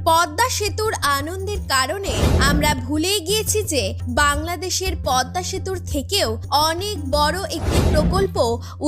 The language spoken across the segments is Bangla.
পদ্মা সেতুর আনন্দের কারণে আমরা ভুলে গিয়েছি যে বাংলাদেশের পদ্মা সেতুর থেকেও অনেক বড় একটি প্রকল্প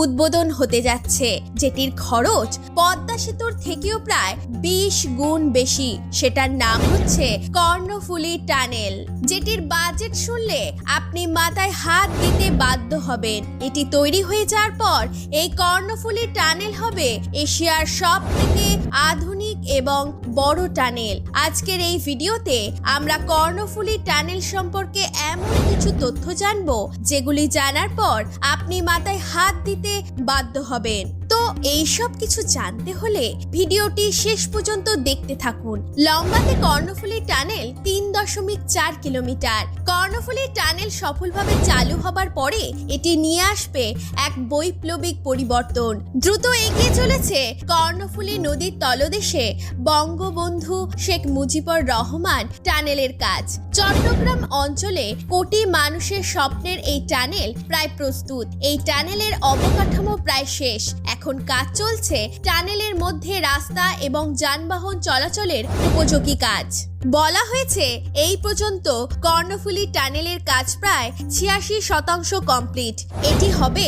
উদ্বোধন হতে যাচ্ছে, যেটির খরচ পদ্মা সেতুর থেকেও প্রায় 20 গুণ বেশি। সেটার নাম হচ্ছে কর্ণফুলী টানেল, যেটির বাজেট শুনলে আপনি মাথায় হাত দিতে বাধ্য হবেন। এটি তৈরি হয়ে যাওয়ার পর এই কর্ণফুলী টানেল হবে এশিয়ার সবথেকে আধুনিক এবং বড় টানেল। আজকের এই ভিডিওতে আমরা কর্ণফুলী টানেল সম্পর্কে এমন কিছু তথ্য জানবো যেগুলি জানার পর আপনি মাথায় হাত দিতে বাধ্য হবেন। তো এই সব কিছু জানতে হলে ভিডিওটি শেষ পর্যন্ত দেখতে থাকুন। লম্বাতে Karnaphuli tunnel 3.4 kilometre. Karnaphuli tunnel সফলভাবে চালু হবার পরে এটি নিয়ে আসবে এক বৈপ্লবিক পরিবর্তন। দ্রুত এগিয়ে চলেছে কর্ণফুলী নদীর তলদেশে বঙ্গবন্ধু শেখ মুজিবুর রহমান টানেলের কাজ। চট্টগ্রাম অঞ্চলে কোটি মানুষের স্বপ্নের এই টানেল প্রায় প্রস্তুত। এই টানেলের অবকাঠামো প্রায় শেষ। এখন কাজ চলছে টানেলের মধ্যে রাস্তা এবং যানবাহন চলাচলের উপযোগী কাজ। বলা হয়েছে এই পর্যন্ত কর্ণফুলী টানেলের কাজ প্রায় 86% কমপ্লিট। এটি হবে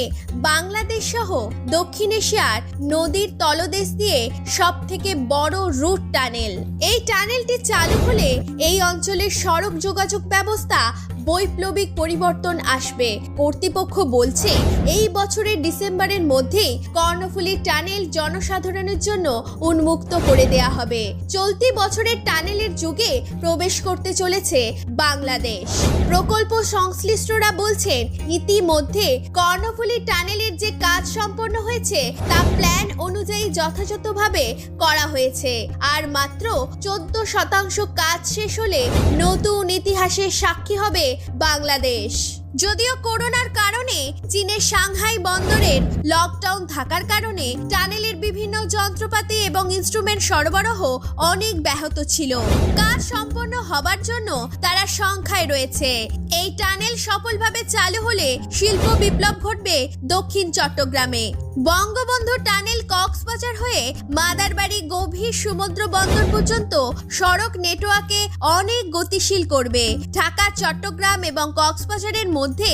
বাংলাদেশ সহ দক্ষিণ এশিয়ার নদীর তলদেশ দিয়ে সব থেকে বড় রুট টানেল। এই টানেলটি চালু হলে এই অঞ্চলের সড়ক যোগাযোগ ব্যবস্থা বৈপ্লবিক পরিবর্তন আসবে। কর্তৃপক্ষ বলছে এই বছরের ডিসেম্বরের মধ্যেই কর্ণফুলী টানেল জনসাধারণের জন্য উন্মুক্ত করে দেয়া হবে। চলতি বছরের টানেলের যুগে প্রবেশ করতে চলেছে বাংলাদেশ। প্রকল্প সংশ্লিষ্টরা বলছেন ইতিমধ্যে কর্ণফুলী টানেলের যে কাজ সম্পন্ন হয়েছে তা প্ল্যান অনুযায়ী যথাযথভাবে করা হয়েছে। আর মাত্র 14% কাজ শেষ হলে নতুন ইতিহাসের সাক্ষী হবে বাংলাদেশ। যদিও করোনার কারণে চীনের সাংহাই বন্দরের লকডাউন থাকার কারণে টানেলের বিভিন্ন যন্ত্রপাতি এবং ইনস্ট্রুমেন্ট সরবরাহ অনেক ব্যাহত ছিল। কাজ সম্পন্ন হবার জন্য তারা সংখ্যায় রয়েছে। এই টানেল সফলভাবে চালু হলে শিল্প বিপ্লব ঘটবে দক্ষিণ চট্টগ্রামে। বঙ্গবন্ধু টানেল কক্সবাজার হয়ে মাদারবাড়ি গভীর সমুদ্র বন্দর পর্যন্ত সড়ক নেটওয়ার্কে অনেক গতিশীল করবে। ঢাকা, চট্টগ্রাম এবং কক্সবাজারের মধ্যে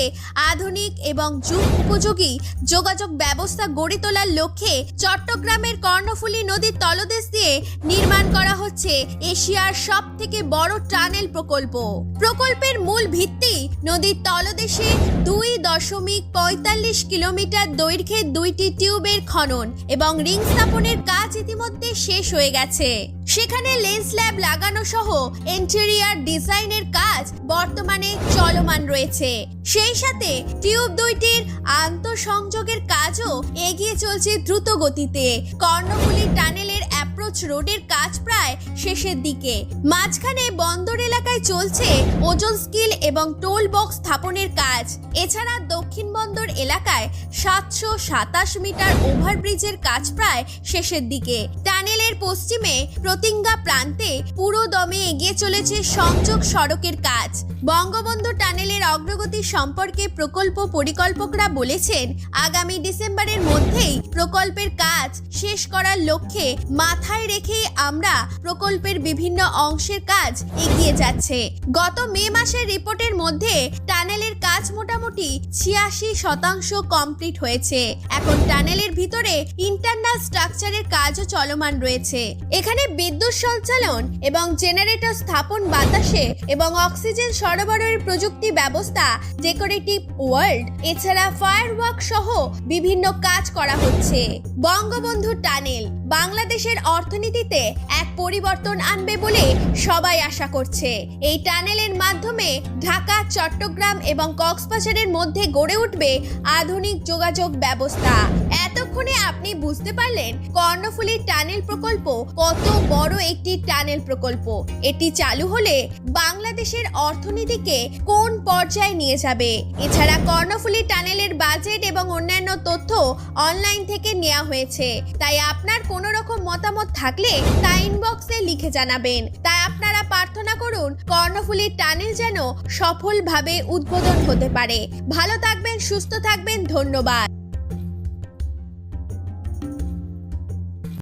আধুনিক এবং যুগ উপযোগী যোগাযোগ ব্যবস্থা গড়ে তোলার লক্ষ্যে চট্টগ্রামের কর্ণফুলী নদীর তলদেশ দিয়ে নির্মাণ করা হচ্ছে এশিয়ার সব থেকে বড় টানেল প্রকল্প। প্রকল্পের মূল ভিত্তি নদীর তলদেশে 2.45 কিলোমিটার দৈর্ঘ্যের 2টি টিউবের খনন এবং রিং স্থাপনের কাজ ইতিমধ্যে শেষ হয়ে গেছে। সেখানে লেন্স ল্যাব লাগানো সহ ইন্টেরিয়র ডিজাইনের কাজ বর্তমানে চলমান রয়েছে। সেই সাথে টিউব দুইটির আন্তঃসংযোগের কাজও এগিয়ে চলছে দ্রুত গতিতে। কর্ণফুলী টানেলের অ্যাপ্রোচ রোডের কাজ প্রায় শেষের দিকে। মাঝখানে বন্দর এলাকায় চলছে ওজন স্কিল এবং টোল বক্স স্থাপনের কাজ। এছাড়া দক্ষিণ বন্দর এলাকায় 727 মিটার ওভারব্রিজের কাজ প্রায় শেষের দিকে। টানেলের পশ্চিমে প্রতিঙ্গা প্রান্তে পুরো দমে এগিয়ে চলেছে সংযোগ সড়কের কাজ। বঙ্গবন্ধু টানেলের অগ্রগতি সম্পর্কে প্রকল্প পরিকল্পকরা বলেছেন আগামী ডিসেম্বরের মধ্যেই প্রকল্পের কাজ শেষ করার লক্ষ্যে মাথায় রেখেই আমরা প্রকল্পের বিভিন্ন অংশের কাজ এগিয়ে যাচ্ছে। গত মে মাসের রিপোর্টের মধ্যে টানেলের কাজ মোটামুটি 86% কমপ্লিট হয়েছে। এখন টানেলের ভিতরে ইন্টারনাল স্ট্রাকচারের কাজও চলমান রয়েছে। এখানে বিদ্যুৎ সঞ্চালন এবং জেনারেটর স্থাপন, বাতাসে এবং অক্সিজেন সরবরাহের প্রযুক্তি ব্যবস্থা, ডেকোরেটিভ ওয়ার্ল্ড, এছাড়া ফায়ারওয়ার্ক সহ বিভিন্ন কাজ করা হচ্ছে। বঙ্গবন্ধু টানেল বাংলাদেশের অর্থনীতিতে এক পরিবর্তন আনবে বলে সবাই আশা করছে। এই টানেলের মাধ্যমে ঢাকা, চট্টগ্রাম এবং কক্সবাজারের মধ্যে গড়ে উঠবে আধুনিক যোগাযোগ ব্যবস্থা। এতক্ষণে আপনি বুঝতে পারলেন কর্ণফুলী টানেল প্রকল্প কত বড় একটি টানেল প্রকল্প। এটি চালু হলে বাংলাদেশের অর্থনীতিকে কোন পর্যায়ে নিয়ে যাবে। এছাড়া কর্ণফুলী টানেলের বাজেট এবং অন্যান্য তথ্য অনলাইন থেকে নেওয়া হয়েছে। তাই আপনার কোনো রকম মতামত থাকলে তা ইনবক্সে লিখে জানাবেন। তাই আপনারা প্রার্থনা করুন কর্ণফুলী টানেল যেন সফলভাবে উদ্বোধন হতে পারে। ভালো থাকবেন, সুস্থ থাকবেন, ধন্যবাদ।